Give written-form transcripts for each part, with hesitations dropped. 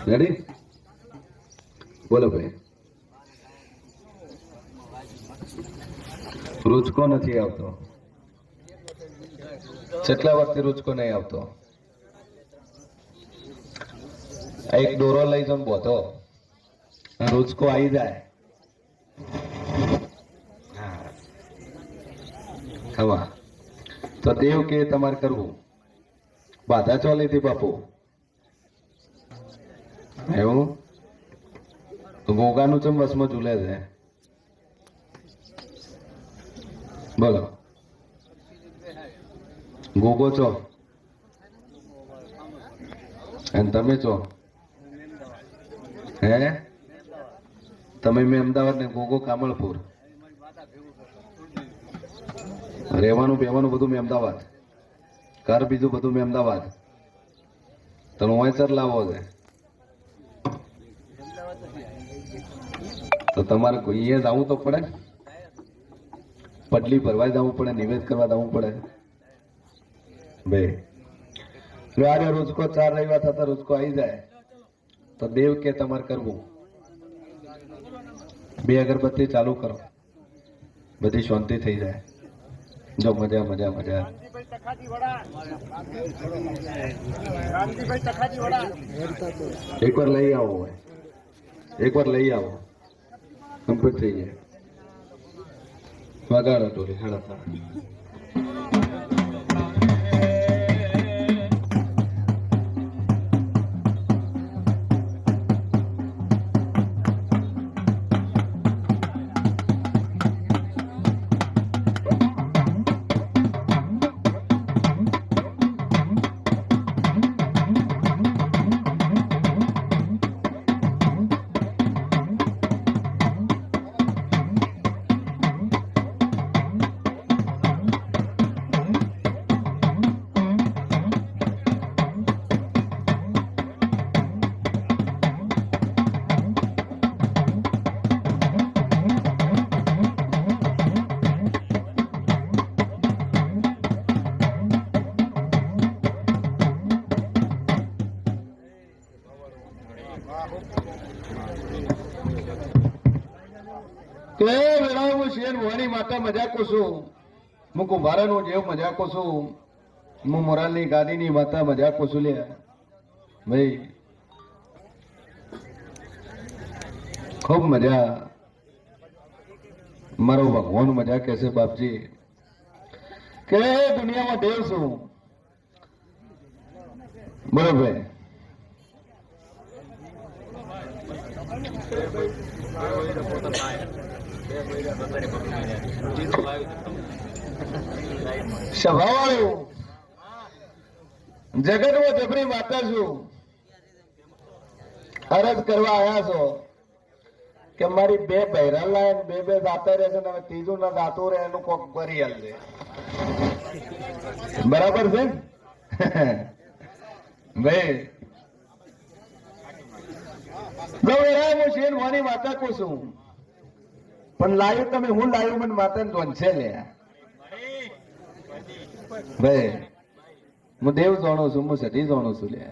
Ready? બોલો ભાઈ. રૂચકો નથી આવતો. કેટલા વર્ષથી રૂચકો નહીં આવતો? એક દોરો લઈ જાઓ બોધો, રૂચકો આવી જાય. ખવા તો દેવ કે તમારે કરવું. બાધા ચો લીધી બાપુ? એવું ગોગાનું ચમ વસમાં ઝૂલે છે? બોલો, ગોગો છો અને તમે છો? હે? તમે મેં અમદાવાદ ને ગોગો કામળપુર. રહેવાનું બેવાનું બધું મેં અમદાવાદ, ઘર બીજું બધું મેં અમદાવાદ. તમે વાંચર લાવો છે તો તમારે અહીંયા જવું તો પડે, પટલી ભરવા જવું પડે, નિવેદ કરવા જવું પડે ભાઈ. રોજકો 4 રવિવાર થતા રોજકો આવી જાય તો દેવ કે તમારે કરવું. 2 અગરબત્તી ચાલુ કરો, બધી શાંતિ થઈ જાય. જો મજા મજા મજા. એકવાર લઈ આવો, એકવાર લઈ આવો, કમ્પ્લીટ થઈ જાય. વગાડો ટોલી હાડા. માતા મજાકો છું, હું કુંભારાનો જેવ મજાકો છું, હું મોરાલની ગાદીની માતા મજાકો છું. લે ભાઈ ખૂબ મજા. મારો ભગવાન મજા કહેશે બાપજી કે દુનિયામાં દેવ છું. બરોબર. સભાવાળું જગતમાં જબરી માતા છું. અરજ કરવા આવ્યા છો કે મારી 2 બહેરા લાય, 2 દાતા રહે છે, હવે ત્રીજું ના દાતું રહે એનું કોક કરી આલજે. બરાબર છે ભાઈ? હું શેર વાની માતા કહું છું, પણ લાયું તમે હું લાયું મને માતા ને જોનશે લે ભાઈ. હું દેવ જાણું છું, હું સતી જાણું છું. લે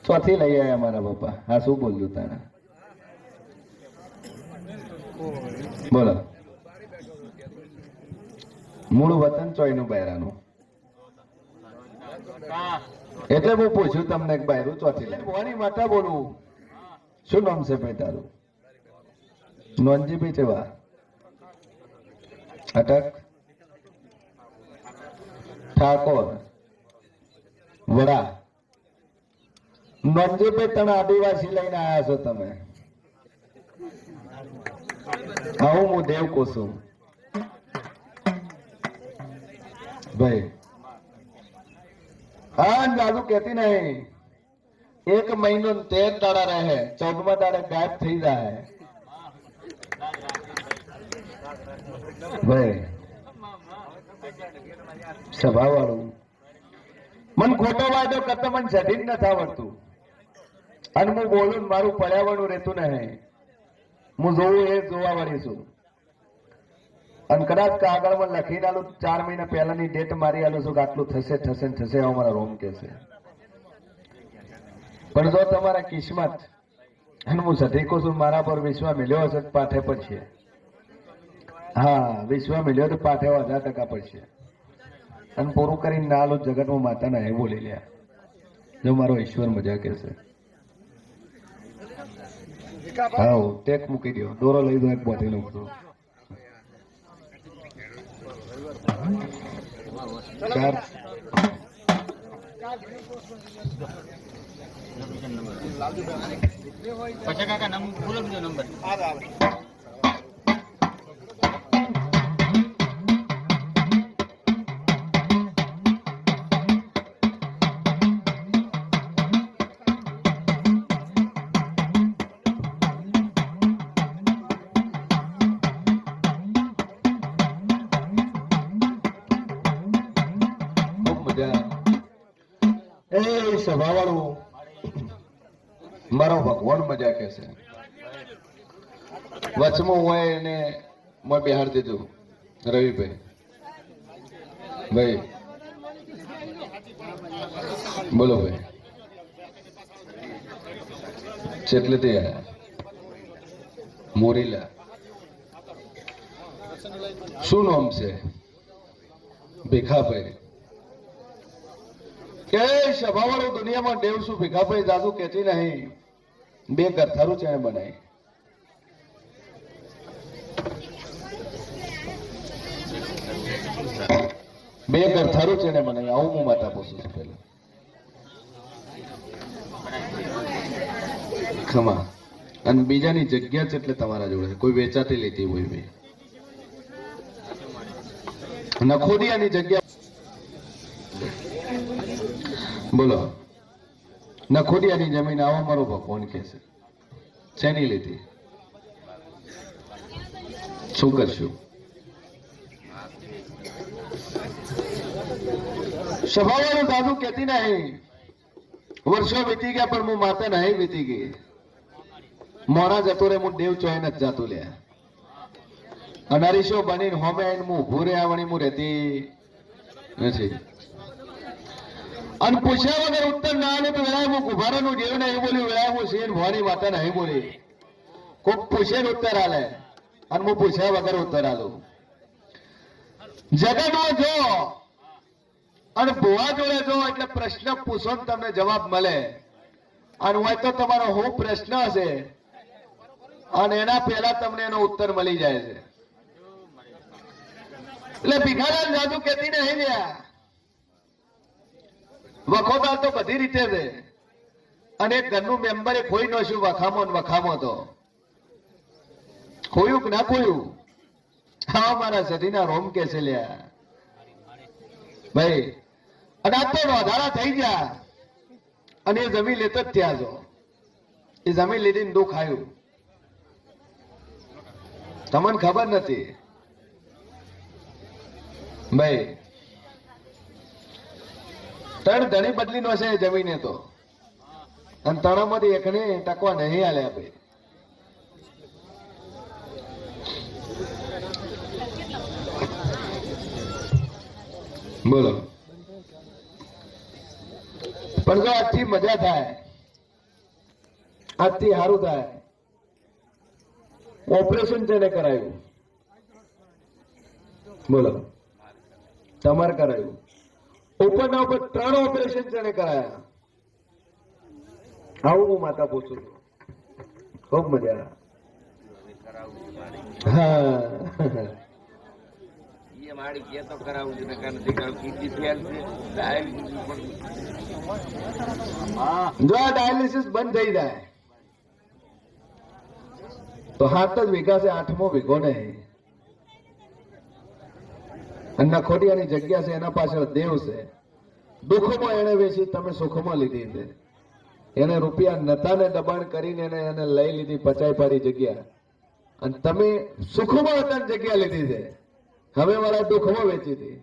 ચોથી લઈ આવ્યા મારા બાપા. હા શું બોલ્યું તારા? બોલો. મૂળ વતન ચોયનું બૈરાનું. એટલે હું પૂછ્યું તમને બૈરું ચોથી લઈ ભવાની માતા બોલું. શું નામ છે ભાઈ તારું? નોનજીભાઈ ચેવા અટક ઠાકોર વડા. નોનજીભાઈ તને આદિવાસી લઈને આવ્યા છો તમે? આવું હું દેવ કોશું ભાઈ. હા જાદુ કેતી નહીં. 1 મહિનો 13 દાડા રહે, 14મા દાડે ગાયબ થઈ જાય ભાઈ. સભા વાળું મને ખોટો વાયદો કરતો મને સધી જ નથી આવડતું. અને હું બોલું મારું પર્યાવરણ રહેતું નહીં. હું જોઉં એ જોવા વાળી છું. અને કદાચ કાગળમાં લખીને આલું 4 મહિના પહેલાની ડેટ મારી આલું છું કે આટલું થશે થશે થશે. અમારા રોમ કે છે પણ જો તમારા કિસ્મત અને હું સધીકો છું મારા પર વિશ્વાસ મિલ્યો હશે પાઠે પડશે. હા, વિશ્વાસ મિલ્યો તો પાઠે 1000% પડશે. અને પૂરું કરીને ના આલું જગતમાં માતાના એ બોલી લ્યા જો મારો ઈશ્વર મજા કહેશે. હા, ટેક મૂકી દો, દોરો લઈ દો, એક બોધી નાખજો. ચાર પછી કાકા બોલો બીજો નંબર. સભાવાળું મારો ભગવાન મજા કે છે. વચમાં હોય એને બિહાર દેજો રવિભાઈ. ભાઈ બોલો ભાઈ, ચેટલે તે મોરીલા શું નામ છે? ભીખાભાઈ. કે સભાવાળું દુનિયામાં દેવ શું ભીખાભાઈ જાદુ કેતી નહીં. બે ગરથારું છે બનાવી. બે ગરથારું છે ને બનાવી. આવું હું માતા પૂછું છું પેલા. ખમા અને બીજાની જગ્યા છે એટલે તમારા જોડે કોઈ વેચાતી લેતી હોય ભાઈ. નખોડિયાની જગ્યા બોલો. નખોડિયાની જમીન આવો મારો ભગવાન કે છે. શેની લીધી? શું કરશું? સભાવાળું દાદુ કેતી નહીં. વર્ષો વીતી ગયા પણ હું માતા નહીં વીતી ગઈ. મોડા જતો રે હું દેવ ચોય નથી જાતું લે. અનારીશો બનીને હોમે આવીને હું ઉભું રે આવણી હું રહેતી નથી. અને પૂછ્યા વગર ઉત્તર ના આલે તો વેળા હું કુભારાનું જેવ નહીં બોલ્યું. વેળા હું શેર ભવાની માતા નહીં બોલી. કોક પૂછે ને ઉત્તર આલે અને હું પૂછ્યા વગર ઉત્તર આલું. જગતમાં જો અને ભુવા જોડે જો એટલે પ્રશ્ન પૂછો ને તમને જવાબ મળે. અને હોય તો તમારો હું પ્રશ્ન હશે અને એના પહેલા તમને એનો ઉત્તર મળી જાય છે. એટલે ભીખાલાલ જાદુ કેતી નહીં લ્યા. વખોદાર તો બધી રીતે છે. અને એક ઘરનું મેમ્બરે ખોઈ નો શું વખામો તો ખોયું કે ના ખોયું? હા, મારા સધીના રોમ કે છે લ્યા ભાઈ. અને આ તો વધારા થઈ ગયા અને એ જમીન લેતો જ થયા છો. એ જમીન લીધીને દુઃખ આવ્યું. તમને ખબર નથી ભાઈ. 3 ધણી બદલી નો છે જમીને તો. અને 3 માંથી એકને ટકવા નહીં આલ્યા ભાઈ. બોલો. પણ જો આજથી મજા થાય, આજથી સારું થાય. ઓપરેશન છે ને કરાયું. બોલો. તમારે કરાયું. ઉપર ના ઉપર 3 ઓપરેશન છે ને કરાયા. આવું હું માતા પૂછું છું. ખૂબ મજા. હા, જો આ ડાયાલિસિસ બંધ થઈ જાય તો 7 જ વીઘા છે, 8મો વીઘો નહીં. અને નખોડિયાની જગ્યા છે એના પાછળ દેવ છે. દુઃખમાં એને વેચી તમે સુખમાં લીધી છે. એને રૂપિયા નતા ને દબાણ કરીને એને લઈ લીધી 50 પાડી જગ્યા. અને તમે સુખમાં હતા જગ્યા લીધી છે. હવે વાળા દુઃખમાં વેચી હતી.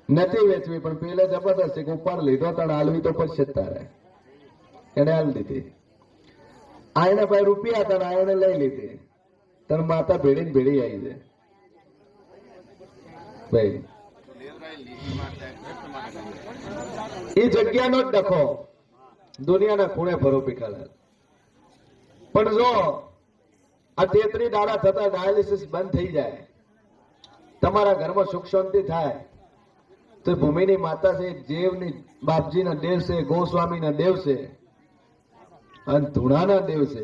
નથી વેચવી પણ પેલે જબરદસ્તી ઉપાડ લીધો તણ હાલવી તો પછી તારે એને હાલ દીધી. આને ભાઈ રૂપિયા હતા આને લઈ લીધી. તને માતા ભેડી ભેડી આવી છે ભાઈ. એ જગ્યાનો જ ડખો દુનિયાના ખૂણે ફરો ભીખાલાલ. પણ જો આ 33 દાડા થતા ડાયાલિસિસ બંધ થઈ જાય, તમારા ઘરમાં સુખ શાંતિ થાય, તો ભૂમિની માતા છે, દેવની બાપજીના દેવ છે, ગોસ્વામીના દેવ છે અને ધૂણાના દેવ છે.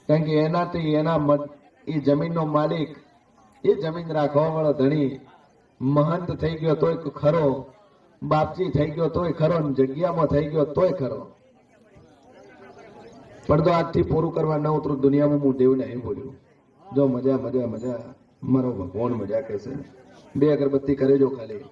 કારણ કે એનાથી એ જમીનનો માલિક, એ જમીન રાખવા વાળો ધણી મહંત થઈ ગયો તોય ખરો, બાપજી થઈ ગયો તોય ખરો, જગ્યામાં થઈ ગયો તોય ખરો. પણ તો આજથી પૂરું કરવા ન ઉતરું દુનિયામાં હું દેવ નહીં બોલ્યું. જો મજા મજા મજા મારો ભગવાન મજા કહેશે. 2 અગરબત્તી કરે જો ખાલી.